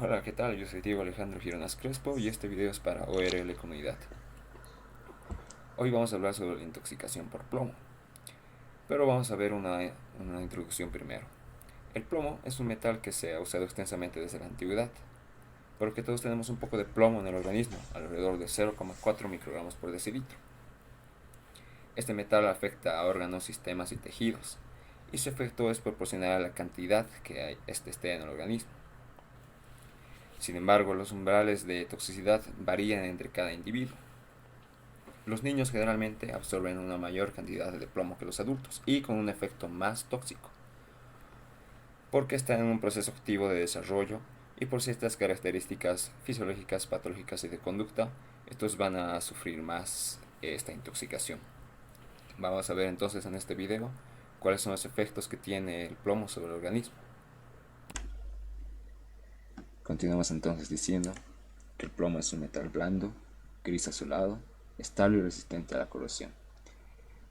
Hola, ¿qué tal? Yo soy Diego Alejandro Gironas Crespo y este video es para ORL Comunidad. Hoy vamos a hablar sobre la intoxicación por plomo, pero vamos a ver una introducción primero. El plomo es un metal que se ha usado extensamente desde la antigüedad, porque todos tenemos un poco de plomo en el organismo, alrededor de 0,4 microgramos por decilitro. Este metal afecta a órganos, sistemas y tejidos, y su efecto es proporcional a la cantidad que este esté en el organismo. Sin embargo, los umbrales de toxicidad varían entre cada individuo. Los niños generalmente absorben una mayor cantidad de plomo que los adultos y con un efecto más tóxico, porque están en un proceso activo de desarrollo y por ciertas características fisiológicas, patológicas y de conducta, estos van a sufrir más esta intoxicación. Vamos a ver entonces en este video cuáles son los efectos que tiene el plomo sobre el organismo. Continuamos entonces diciendo que el plomo es un metal blando, gris azulado, estable y resistente a la corrosión.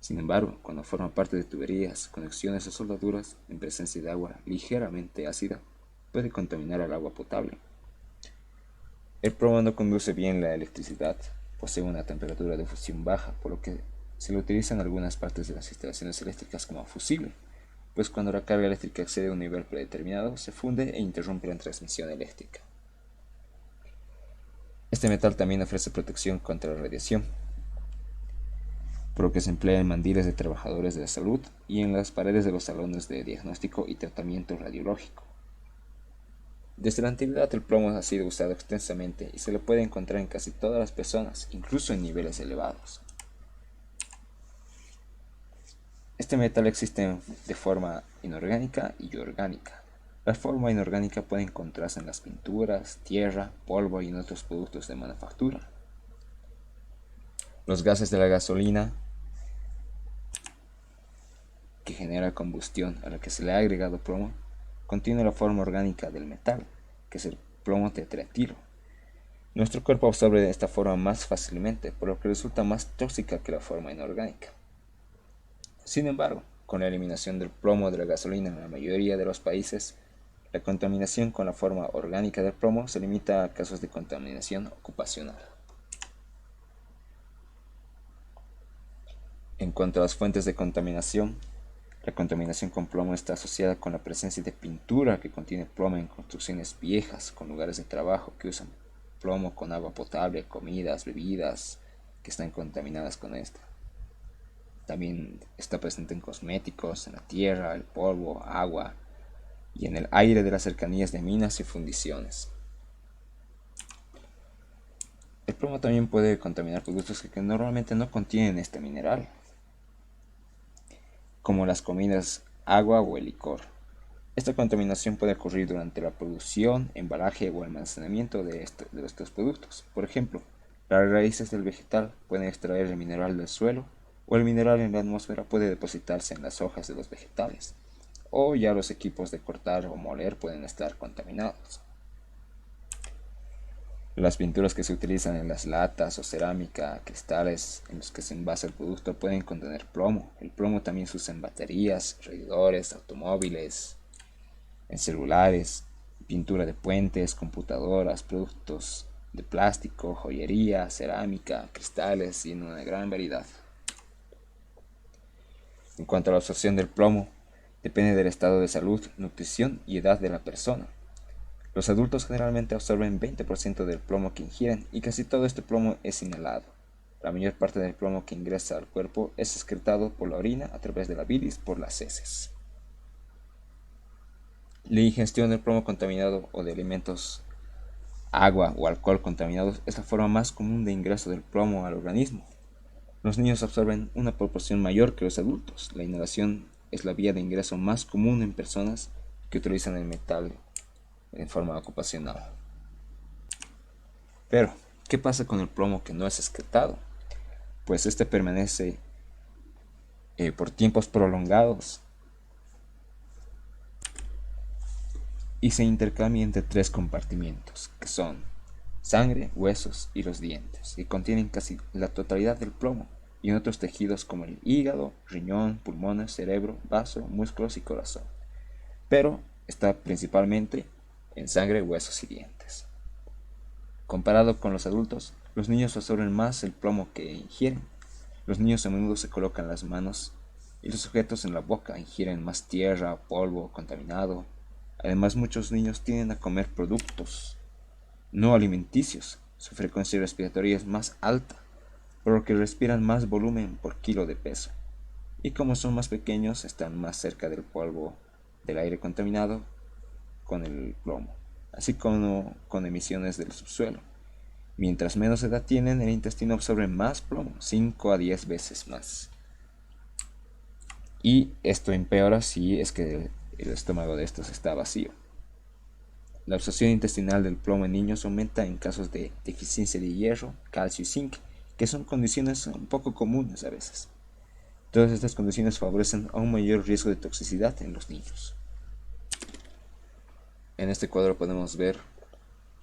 Sin embargo, cuando forma parte de tuberías, conexiones o soldaduras, en presencia de agua ligeramente ácida, puede contaminar al agua potable. El plomo no conduce bien la electricidad, posee una temperatura de fusión baja, por lo que se lo utiliza en algunas partes de las instalaciones eléctricas como fusible, pues cuando la carga eléctrica excede un nivel predeterminado, se funde e interrumpe la transmisión eléctrica. Este metal también ofrece protección contra la radiación, por lo que se emplea en mandiles de trabajadores de la salud y en las paredes de los salones de diagnóstico y tratamiento radiológico. Desde la antigüedad el plomo ha sido usado extensamente y se lo puede encontrar en casi todas las personas, incluso en niveles elevados. Este metal existe de forma inorgánica y orgánica. La forma inorgánica puede encontrarse en las pinturas, tierra, polvo y en otros productos de manufactura. Los gases de la gasolina que genera combustión a la que se le ha agregado plomo, contiene la forma orgánica del metal, que es el plomo tetratilo. Nuestro cuerpo absorbe de esta forma más fácilmente, por lo que resulta más tóxica que la forma inorgánica. Sin embargo, con la eliminación del plomo de la gasolina en la mayoría de los países, la contaminación con la forma orgánica del plomo se limita a casos de contaminación ocupacional. En cuanto a las fuentes de contaminación, la contaminación con plomo está asociada con la presencia de pintura que contiene plomo en construcciones viejas, con lugares de trabajo que usan plomo con agua potable, comidas, bebidas que están contaminadas con esta. También está presente en cosméticos, en la tierra, el polvo, agua y en el aire de las cercanías de minas y fundiciones. El plomo también puede contaminar productos que normalmente no contienen este mineral, como las comidas, agua o el licor. Esta contaminación puede ocurrir durante la producción, embalaje o almacenamiento de estos productos. Por ejemplo, las raíces del vegetal pueden extraer el mineral del suelo o el mineral en la atmósfera puede depositarse en las hojas de los vegetales. O ya los equipos de cortar o moler pueden estar contaminados. Las pinturas que se utilizan en las latas o cerámica, cristales en los que se envasa el producto pueden contener plomo. El plomo también se usa en baterías, radiadores, automóviles, en celulares, pintura de puentes, computadoras, productos de plástico, joyería, cerámica, cristales y en una gran variedad. En cuanto a la absorción del plomo, depende del estado de salud, nutrición y edad de la persona. Los adultos generalmente absorben 20% del plomo que ingieren y casi todo este plomo es inhalado. La mayor parte del plomo que ingresa al cuerpo es excretado por la orina a través de la bilis por las heces. La ingestión del plomo contaminado o de alimentos, agua o alcohol contaminados es la forma más común de ingreso del plomo al organismo. Los niños absorben una proporción mayor que los adultos. La inhalación es la vía de ingreso más común en personas que utilizan el metal en forma ocupacional. Pero, ¿qué pasa con el plomo que no es excretado? Pues este permanece por tiempos prolongados y se intercambia entre tres compartimientos, que son sangre, huesos y los dientes, que contienen casi la totalidad del plomo, y en otros tejidos como el hígado, riñón, pulmones, cerebro, vaso, músculos y corazón. Pero está principalmente en sangre, huesos y dientes. Comparado con los adultos, los niños absorben más el plomo que ingieren. Los niños a menudo se colocan las manos y los objetos en la boca, ingieren más tierra, polvo, contaminado. Además, muchos niños tienden a comer productos no alimenticios. Su frecuencia respiratoria es más alta, por lo que respiran más volumen por kilo de peso. Y como son más pequeños, están más cerca del polvo del aire contaminado con el plomo, así como con emisiones del subsuelo. Mientras menos edad tienen, el intestino absorbe más plomo, 5 a 10 veces más. Y esto empeora si es que el estómago de estos está vacío. La absorción intestinal del plomo en niños aumenta en casos de deficiencia de hierro, calcio y zinc, que son condiciones un poco comunes a veces. Todas estas condiciones favorecen a un mayor riesgo de toxicidad en los niños. En este cuadro podemos ver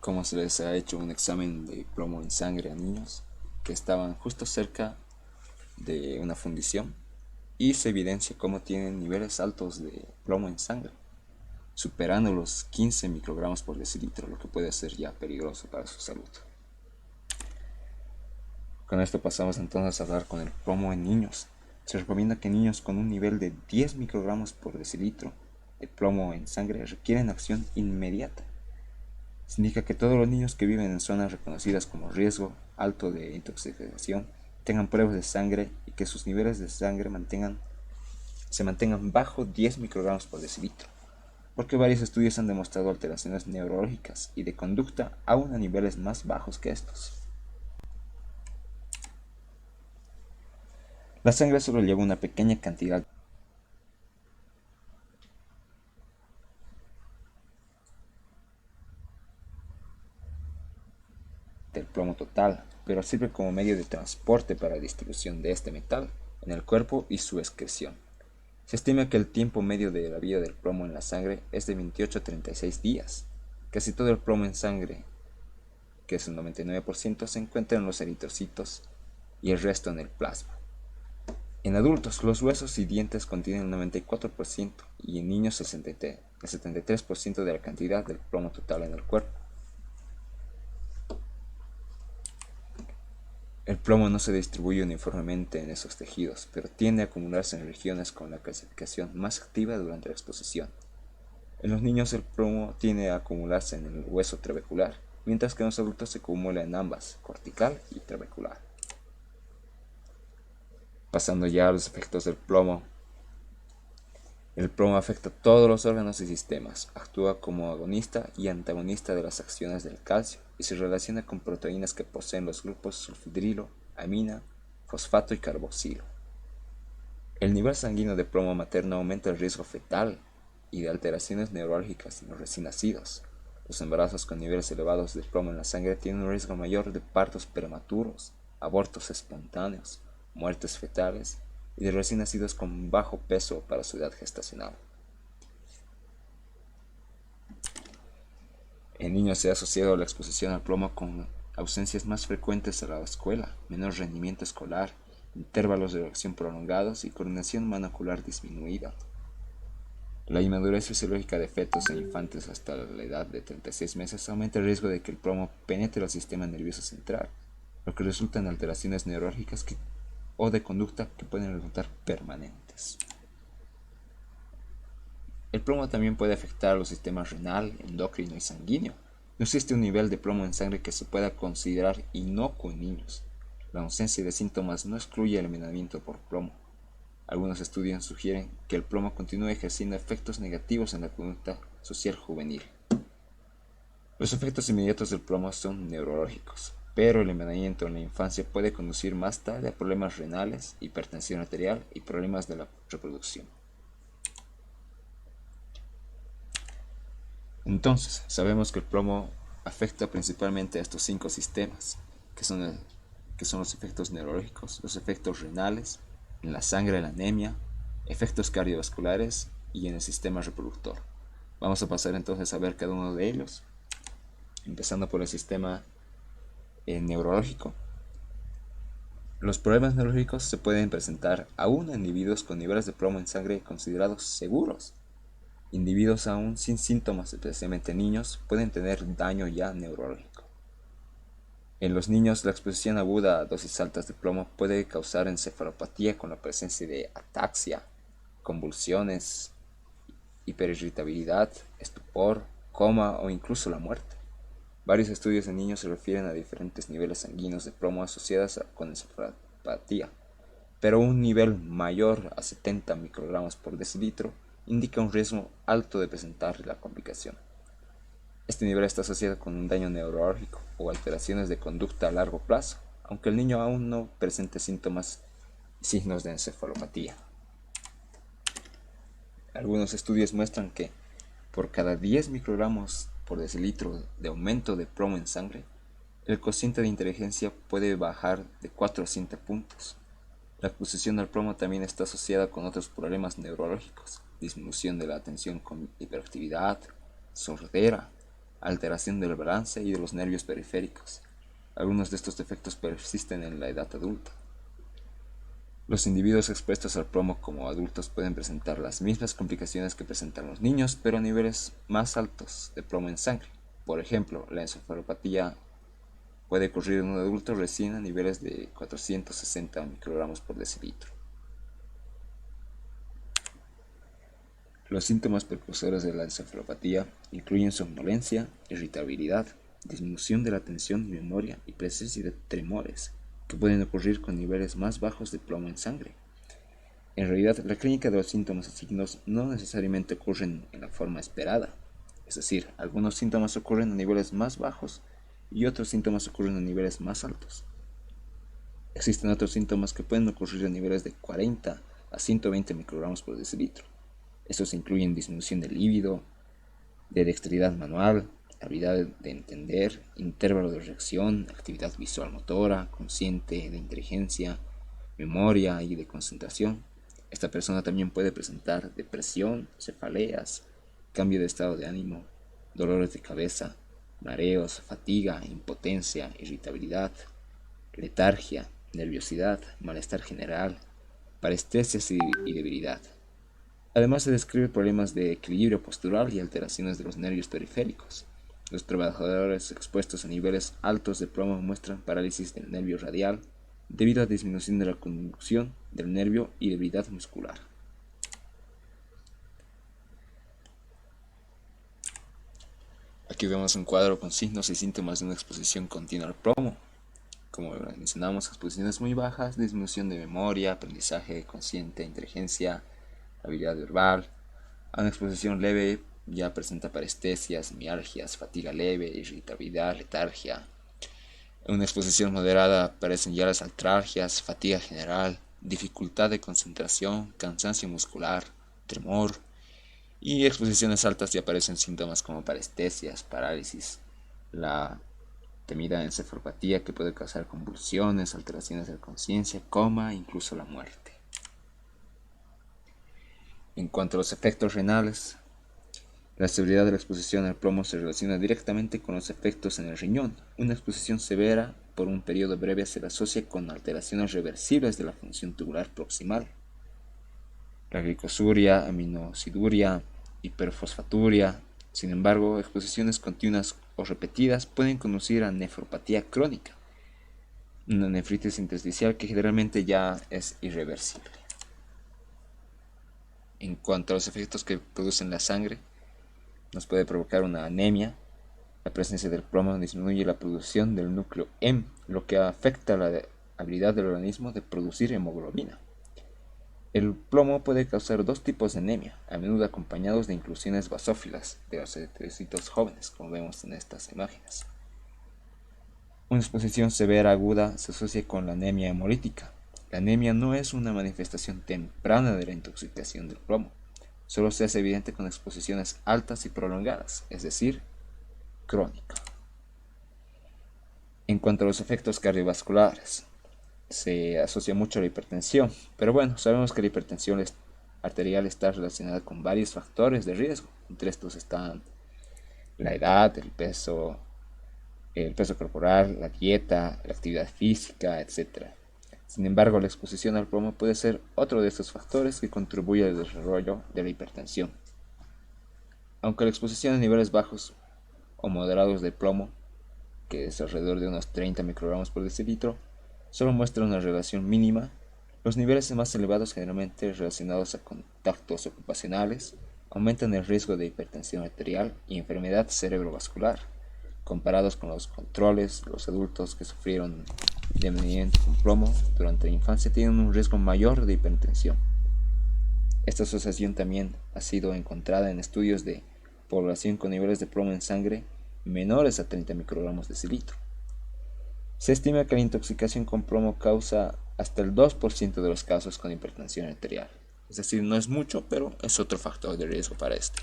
cómo se les ha hecho un examen de plomo en sangre a niños que estaban justo cerca de una fundición y se evidencia cómo tienen niveles altos de plomo en sangre, superando los 15 microgramos por decilitro, lo que puede ser ya peligroso para su salud. Con esto pasamos entonces a hablar con el plomo en niños. Se recomienda que niños con un nivel de 10 microgramos por decilitro de plomo en sangre requieren acción inmediata. Se indica que todos los niños que viven en zonas reconocidas como riesgo alto de intoxicación tengan pruebas de sangre y que sus niveles de sangre se mantengan bajo 10 microgramos por decilitro, porque varios estudios han demostrado alteraciones neurológicas y de conducta aún a niveles más bajos que estos. La sangre solo lleva una pequeña cantidad del plomo total, pero sirve como medio de transporte para la distribución de este metal en el cuerpo y su excreción. Se estima que el tiempo medio de la vida del plomo en la sangre es de 28 a 36 días. Casi todo el plomo en sangre, que es el 99%, se encuentra en los eritrocitos y el resto en el plasma. En adultos, los huesos y dientes contienen el 94% y en niños el 73% de la cantidad del plomo total en el cuerpo. El plomo no se distribuye uniformemente en esos tejidos, pero tiende a acumularse en regiones con la calcificación más activa durante la exposición. En los niños el plomo tiende a acumularse en el hueso trabecular, mientras que en los adultos se acumula en ambas, cortical y trabecular. Pasando ya a los efectos del plomo. El plomo afecta a todos los órganos y sistemas, actúa como agonista y antagonista de las acciones del calcio y se relaciona con proteínas que poseen los grupos sulfidrilo, amina, fosfato y carboxilo. El nivel sanguíneo de plomo materno aumenta el riesgo fetal y de alteraciones neurológicas en los recién nacidos. Los embarazos con niveles elevados de plomo en la sangre tienen un riesgo mayor de partos prematuros, abortos espontáneos, muertes fetales y de recién nacidos con bajo peso para su edad gestacional. En niños se ha asociado la exposición al plomo con ausencias más frecuentes a la escuela, menor rendimiento escolar, intervalos de reacción prolongados y coordinación mano-ocular disminuida. La inmadurez fisiológica de fetos e infantes hasta la edad de 36 meses aumenta el riesgo de que el plomo penetre el sistema nervioso central, lo que resulta en alteraciones neurológicas o de conducta que pueden resultar permanentes. El plomo también puede afectar a los sistemas renal, endocrino y sanguíneo. No existe un nivel de plomo en sangre que se pueda considerar inocuo en niños. La ausencia de síntomas no excluye el envenenamiento por plomo. Algunos estudios sugieren que el plomo continúa ejerciendo efectos negativos en la conducta social juvenil. Los efectos inmediatos del plomo son neurológicos, pero el envenenamiento en la infancia puede conducir más tarde a problemas renales, hipertensión arterial y problemas de la reproducción. Entonces, sabemos que el plomo afecta principalmente a estos 5 sistemas, que son los efectos neurológicos, los efectos renales, en la sangre la anemia, efectos cardiovasculares y en el sistema reproductor. Vamos a pasar entonces a ver cada uno de ellos, empezando por el sistema neurológico. Los problemas neurológicos se pueden presentar aún en individuos con niveles de plomo en sangre considerados seguros, individuos aún sin síntomas, especialmente niños, pueden tener daño ya neurológico. En los niños, la exposición aguda a dosis altas de plomo puede causar encefalopatía con la presencia de ataxia, convulsiones, hiperirritabilidad, estupor, coma o incluso la muerte. Varios estudios en niños se refieren a diferentes niveles sanguíneos de plomo asociados con encefalopatía, pero un nivel mayor a 70 microgramos por decilitro indica un riesgo alto de presentar la complicación. Este nivel está asociado con un daño neurológico o alteraciones de conducta a largo plazo, aunque el niño aún no presente síntomas y signos de encefalopatía. Algunos estudios muestran que por cada 10 microgramos por decilitro de aumento de plomo en sangre, el cociente de inteligencia puede bajar de 4 a 7 puntos. La exposición al plomo también está asociada con otros problemas neurológicos, disminución de la atención con hiperactividad, sordera, alteración del balance y de los nervios periféricos. Algunos de estos defectos persisten en la edad adulta. Los individuos expuestos al plomo como adultos pueden presentar las mismas complicaciones que presentan los niños, pero a niveles más altos de plomo en sangre. Por ejemplo, la encefalopatía puede ocurrir en un adulto recién a niveles de 460 microgramos por decilitro. Los síntomas precursores de la encefalopatía incluyen somnolencia, irritabilidad, disminución de la atención y memoria y presencia de tremores, que pueden ocurrir con niveles más bajos de plomo en sangre. En realidad, la clínica de los síntomas y signos no necesariamente ocurren en la forma esperada, es decir, algunos síntomas ocurren a niveles más bajos y otros síntomas ocurren a niveles más altos. Existen otros síntomas que pueden ocurrir a niveles de 40 a 120 microgramos por decilitro. Estos incluyen disminución del líbido, de dexteridad manual, habilidad de entender, intervalo de reacción, actividad visual motora, consciente, de inteligencia, memoria y de concentración. Esta persona también puede presentar depresión, cefaleas, cambio de estado de ánimo, dolores de cabeza, mareos, fatiga, impotencia, irritabilidad, letargia, nerviosidad, malestar general, parestesias y debilidad. Además se describe problemas de equilibrio postural y alteraciones de los nervios periféricos. Los trabajadores expuestos a niveles altos de plomo muestran parálisis del nervio radial debido a disminución de la conducción del nervio y debilidad muscular. Aquí vemos un cuadro con signos y síntomas de una exposición continua al plomo. Como mencionamos, exposiciones muy bajas, disminución de memoria, aprendizaje consciente, inteligencia, habilidad verbal. A una exposición leve ya presenta parestesias, mialgias, fatiga leve, irritabilidad, letargia. En una exposición moderada aparecen ya las artralgias, fatiga general, dificultad de concentración, cansancio muscular, tremor. Y exposiciones altas ya aparecen síntomas como parestesias, parálisis, la temida encefalopatía que puede causar convulsiones, alteraciones de la conciencia, coma e incluso la muerte. En cuanto a los efectos renales, la severidad de la exposición al plomo se relaciona directamente con los efectos en el riñón. Una exposición severa por un periodo breve se asocia con alteraciones reversibles de la función tubular proximal. La glicosuria, aminosiduria, hiperfosfaturia. Sin embargo, exposiciones continuas o repetidas pueden conducir a nefropatía crónica, una nefritis intersticial que generalmente ya es irreversible. En cuanto a los efectos que producen la sangre, nos puede provocar una anemia. La presencia del plomo disminuye la producción del núcleo M, lo que afecta la habilidad del organismo de producir hemoglobina. El plomo puede causar dos tipos de anemia, a menudo acompañados de inclusiones basófilas de los eritrocitos jóvenes, como vemos en estas imágenes. Una exposición severa aguda se asocia con la anemia hemolítica. La anemia no es una manifestación temprana de la intoxicación del plomo, solo se hace evidente con exposiciones altas y prolongadas, es decir, crónica. En cuanto a los efectos cardiovasculares, se asocia mucho a la hipertensión, pero bueno, sabemos que la hipertensión arterial está relacionada con varios factores de riesgo. Entre estos están la edad, el peso corporal, la dieta, la actividad física, etc. Sin embargo, la exposición al plomo puede ser otro de estos factores que contribuye al desarrollo de la hipertensión. Aunque la exposición a niveles bajos o moderados de plomo, que es alrededor de unos 30 microgramos por decilitro, solo muestra una relación mínima, los niveles más elevados, generalmente relacionados a contactos ocupacionales, aumentan el riesgo de hipertensión arterial y enfermedad cerebrovascular. Comparados con los controles, los adultos que sufrieron envenenamiento con plomo durante la infancia tienen un riesgo mayor de hipertensión. Esta asociación también ha sido encontrada en estudios de población con niveles de plomo en sangre menores a 30 microgramos de decilitro. Se estima que la intoxicación con plomo causa hasta el 2% de los casos con hipertensión arterial. Es decir, no es mucho, pero es otro factor de riesgo para este.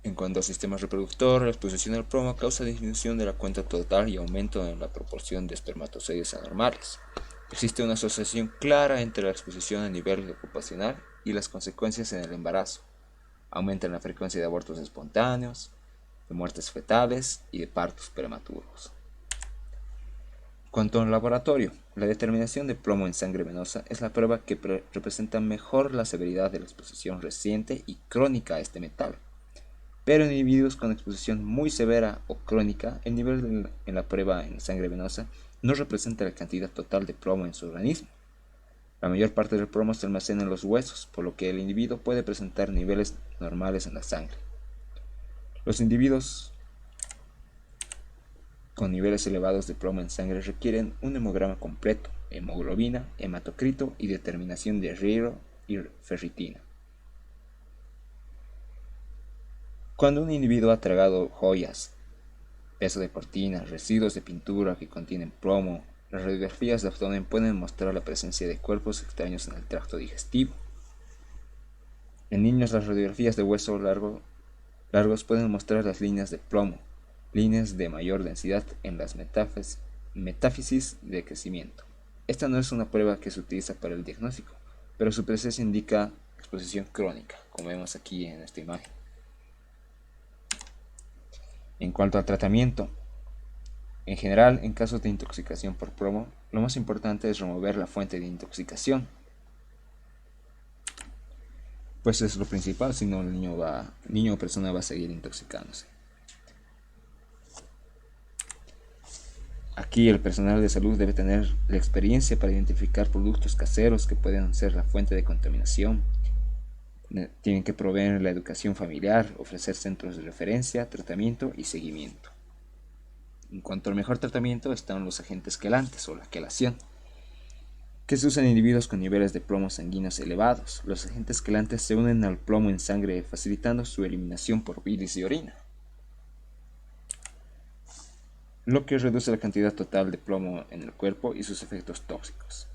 En cuanto al sistema reproductor, la exposición al plomo causa disminución de la cuenta total y aumento en la proporción de espermatozoides anormales. Existe una asociación clara entre la exposición a nivel ocupacional y las consecuencias en el embarazo. Aumenta la frecuencia de abortos espontáneos, de muertes fetales y de partos prematuros. Cuanto al laboratorio, la determinación de plomo en sangre venosa es la prueba que representa mejor la severidad de la exposición reciente y crónica a este metal. Pero en individuos con exposición muy severa o crónica, el nivel en la prueba en sangre venosa no representa la cantidad total de plomo en su organismo. La mayor parte del plomo se almacena en los huesos, por lo que el individuo puede presentar niveles normales en la sangre. Los individuos con niveles elevados de plomo en sangre requieren un hemograma completo, hemoglobina, hematocrito y determinación de hierro y ferritina. Cuando un individuo ha tragado joyas, peso de cortinas, residuos de pintura que contienen plomo, las radiografías de abdomen pueden mostrar la presencia de cuerpos extraños en el tracto digestivo. En niños, las radiografías de hueso largos pueden mostrar las líneas de plomo, líneas de mayor densidad en las metáfisis de crecimiento. Esta no es una prueba que se utiliza para el diagnóstico, pero su presencia indica exposición crónica, como vemos aquí en esta imagen. En cuanto al tratamiento, en general, en casos de intoxicación por plomo, lo más importante es remover la fuente de intoxicación, pues es lo principal, si no el niño o persona va a seguir intoxicándose. Aquí el personal de salud debe tener la experiencia para identificar productos caseros que pueden ser la fuente de contaminación. Tienen que proveer la educación familiar, ofrecer centros de referencia, tratamiento y seguimiento. En cuanto al mejor tratamiento están los agentes quelantes o la quelación, que se usan en individuos con niveles de plomo sanguíneos elevados. Los agentes quelantes se unen al plomo en sangre facilitando su eliminación por bilis y orina, lo que reduce la cantidad total de plomo en el cuerpo y sus efectos tóxicos.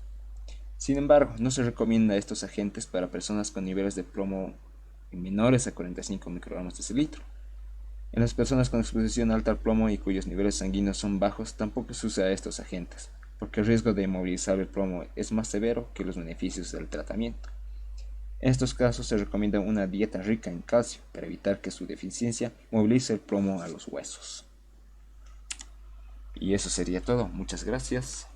Sin embargo, no se recomienda estos agentes para personas con niveles de plomo menores a 45 microgramos de decilitro. En las personas con exposición alta al plomo y cuyos niveles sanguíneos son bajos, tampoco se usa estos agentes, porque el riesgo de inmovilizar el plomo es más severo que los beneficios del tratamiento. En estos casos se recomienda una dieta rica en calcio para evitar que su deficiencia movilice el plomo a los huesos. Y eso sería todo. Muchas gracias.